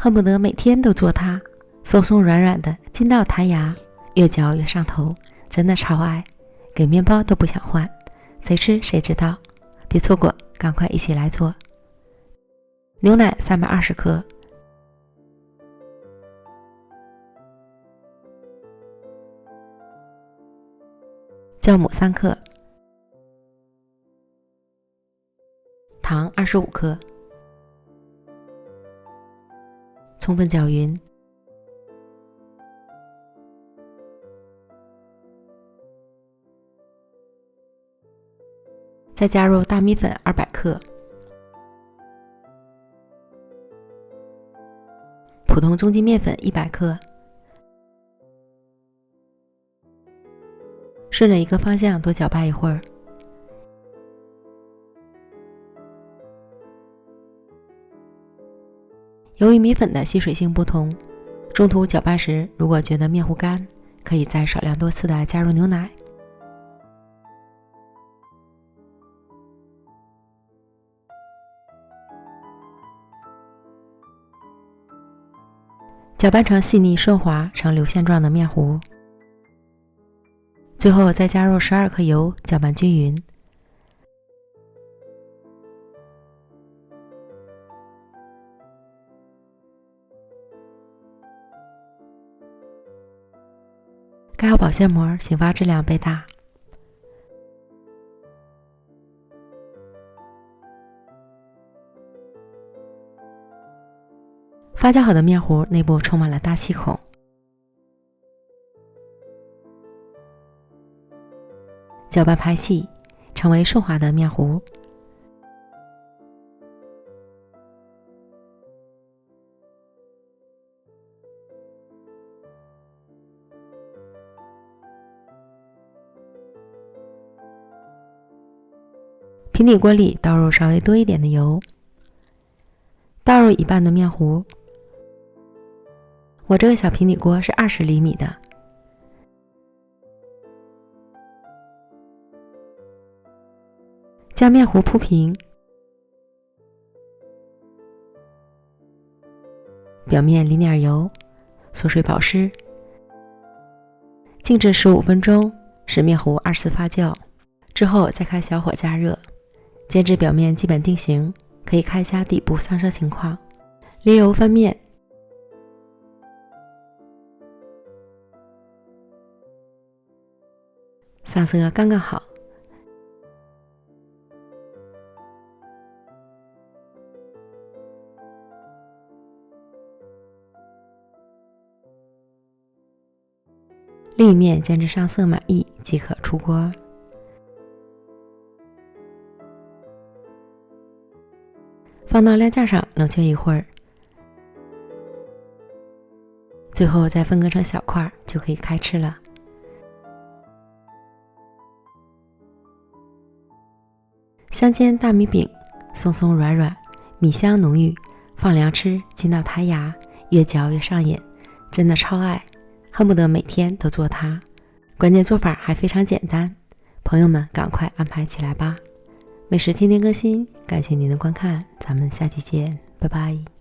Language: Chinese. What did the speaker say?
恨不得每天都做它，松松软软的，筋道弹牙，越嚼越上头，真的超爱，给面包都不想换，谁吃谁知道，别错过，赶快一起来做。牛奶320克，酵母3克，糖25克，充分搅匀，再加入大米粉200克，普通中筋面粉100克，顺着一个方向多搅拌一会儿。由于米粉的吸水性不同，中途搅拌时如果觉得面糊干，可以再少量多次的加入牛奶。搅拌成细腻顺滑呈流线状的面糊，最后再加入12克油，搅拌均匀。盖好保鲜膜，醒发质量倍大。发酵好的面糊内部充满了大气孔，搅拌排气，成为顺滑的面糊。平底锅里倒入稍微多一点的油，倒入一半的面糊。我这个小平底锅是20厘米的。将面糊铺平，表面淋点油，缩水保湿，静置15分钟，使面糊2次发酵。之后再开小火加热，煎至表面基本定型，可以看一下底部上色情况。淋油翻面，上色刚刚好。另一面煎至上色满意即可出锅。放到晾架上冷却一会儿，最后再分割成小块就可以开吃了。香煎大米饼，松松软软，米香浓郁，放凉吃，筋道弹牙，越嚼越上瘾，真的超爱，恨不得每天都做它。关键做法还非常简单，朋友们赶快安排起来吧。美食天天更新，感谢您的观看，咱们下期见，拜拜。